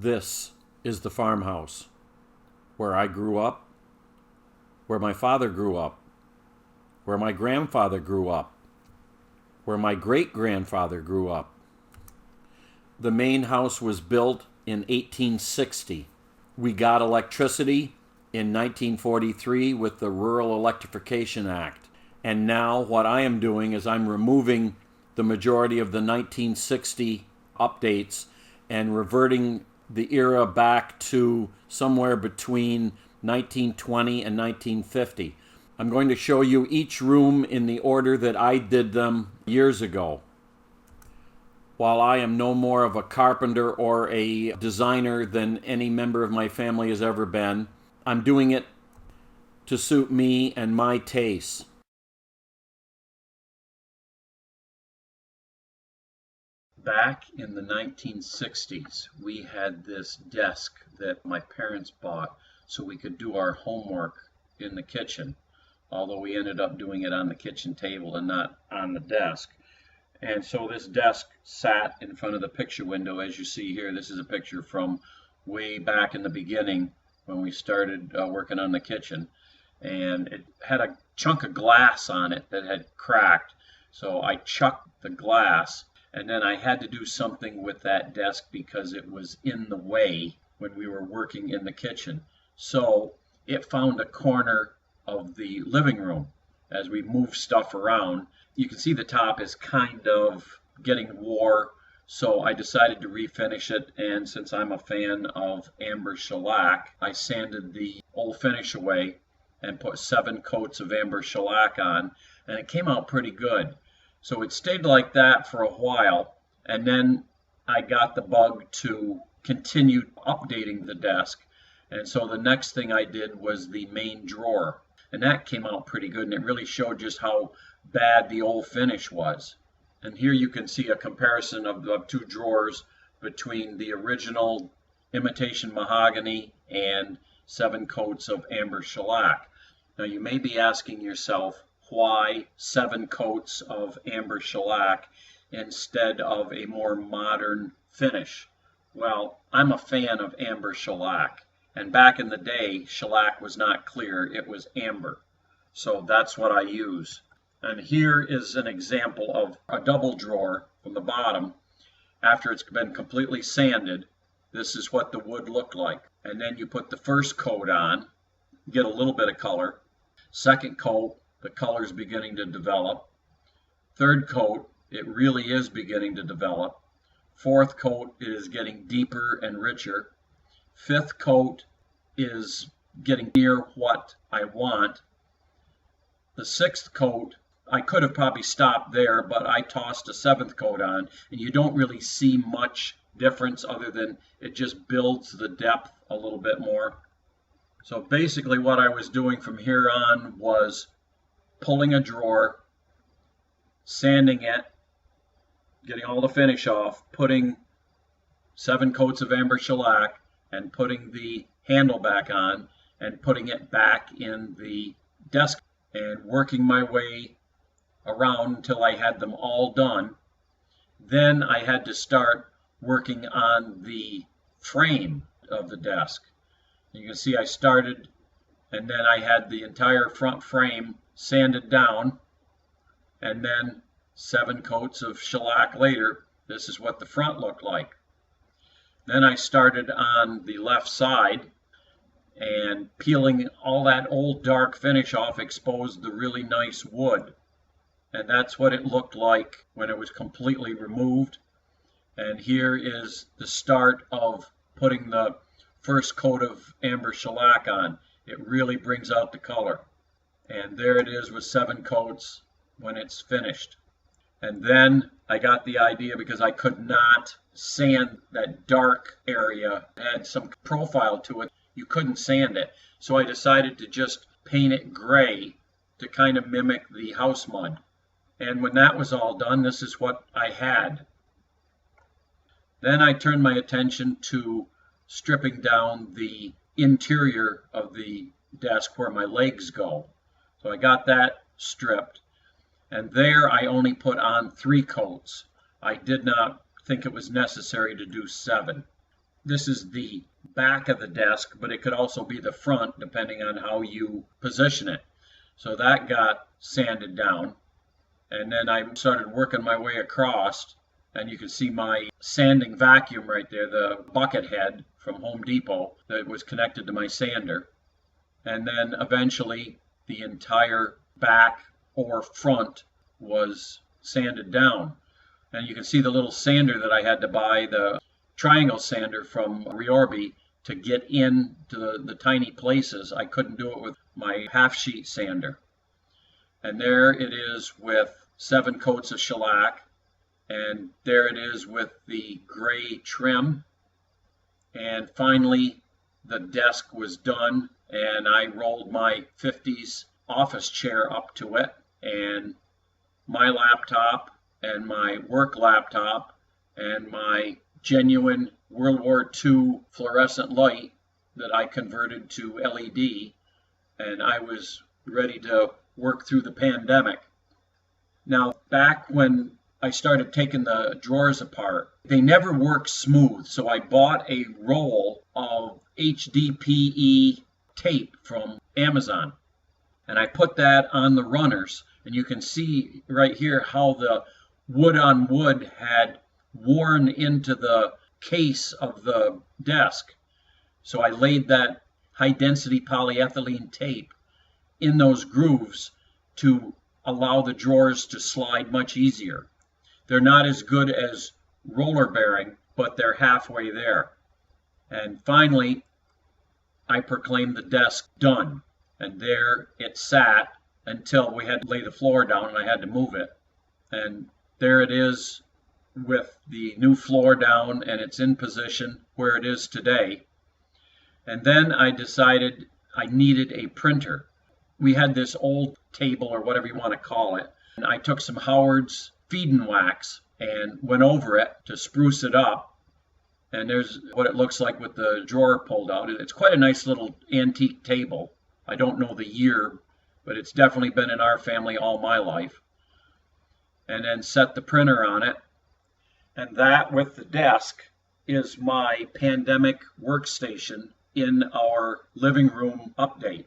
This is the farmhouse where I grew up, where my father grew up, where my grandfather grew up, where my great-grandfather grew up. The main house was built in 1860. We got electricity in 1943 with the Rural Electrification Act. And now what I am doing is I'm removing the majority of the 1960 updates and reverting the era back to somewhere between 1920 and 1950. I'm going to show you each room in the order that I did them years ago. While I am no more of a carpenter or a designer than any member of my family has ever been, I'm doing it to suit me and my tastes. Back in the 1960s, we had this desk that my parents bought so we could do our homework in the kitchen, although we ended up doing it on the kitchen table and not on the desk. And so this desk sat in front of the picture window, as you see here. This is a picture from way back in the beginning when we started working on the kitchen. And it had a chunk of glass on it that had cracked. So I chucked the glass, and then I had to do something with that desk because it was in the way when we were working in the kitchen. So it found a corner of the living room as we moved stuff around. You can see the top is kind of getting wore, so I decided to refinish it, and since I'm a fan of amber shellac, I sanded the old finish away and put 7 coats of amber shellac on, and it came out pretty good. So it stayed like that for a while, and then I got the bug to continue updating the desk, and so the next thing I did was the main drawer, and that came out pretty good, and it really showed just how bad the old finish was. And here you can see a comparison of the 2 drawers between the original imitation mahogany and 7 coats of amber shellac. Now you may be asking yourself, why 7 coats of amber shellac instead of a more modern finish? Well, I'm a fan of amber shellac, and back in the day shellac was not clear, it was amber, so that's what I use. And here is an example of a double drawer from the bottom. After it's been completely sanded, this is what the wood looked like. And then you put the first coat on, get a little bit of color. Second coat, the color is beginning to develop. Third coat, it really is beginning to develop. Fourth coat, it is getting deeper and richer. Fifth coat is getting near what I want. The 6th coat, I could have probably stopped there, but I tossed a 7th coat on, and you don't really see much difference other than it just builds the depth a little bit more. So basically what I was doing from here on was pulling a drawer, sanding it, getting all the finish off, putting 7 coats of amber shellac, and putting the handle back on, and putting it back in the desk, and working my way around until I had them all done. Then I had to start working on the frame of the desk. You can see I started, and then I had the entire front frame sanded down, and then 7 coats of shellac later, this is what the front looked like. Then I started on the left side, and peeling all that old dark finish off exposed the really nice wood. And that's what it looked like when it was completely removed. And here is the start of putting the first coat of amber shellac on. It really brings out the color. And there it is with 7 coats when it's finished. And then I got the idea, because I could not sand that dark area. It had some profile to it. You couldn't sand it. So I decided to just paint it gray to kind of mimic the house mud. And when that was all done, this is what I had. Then I turned my attention to stripping down the interior of the desk where my legs go. So I got that stripped, and there I only put on 3 coats. I did not think it was necessary to do 7. this is the back of the desk, but it could also be the front depending on how you position it. So that got sanded down. And then I started working my way across, and you can see my sanding vacuum right there, the bucket head from Home Depot that was connected to my sander. And then eventually the entire back or front was sanded down. And you can see the little sander that I had to buy, the triangle sander from Ryobi, to get into the tiny places. I couldn't do it with my half sheet sander. And there it is with 7 coats of shellac, and there it is with the gray trim. And finally the desk was done, and I rolled my 50s office chair up to it, and my laptop and my work laptop and my genuine World War II fluorescent light that I converted to LED, and I was ready to work through the pandemic. Now, back when I started taking the drawers apart, they never worked smooth, so I bought a roll of HDPE tape from Amazon, and I put that on the runners, and you can see right here how the wood on wood had worn into the case of the desk. So I laid that high density polyethylene tape in those grooves to allow the drawers to slide much easier. They're not as good as roller bearing, but they're halfway there. And finally, I proclaimed the desk done. And there it sat until we had to lay the floor down and I had to move it. And there it is with the new floor down, and it's in position where it is today. And then I decided I needed a printer. We had this old table, or whatever you want to call it, and I took some Howard's feed-in wax and went over it to spruce it up. And there's what it looks like with the drawer pulled out. It's quite a nice little antique table. I don't know the year, but it's definitely been in our family all my life. And then set the printer on it. And that, with the desk, is my pandemic workstation in our living room update.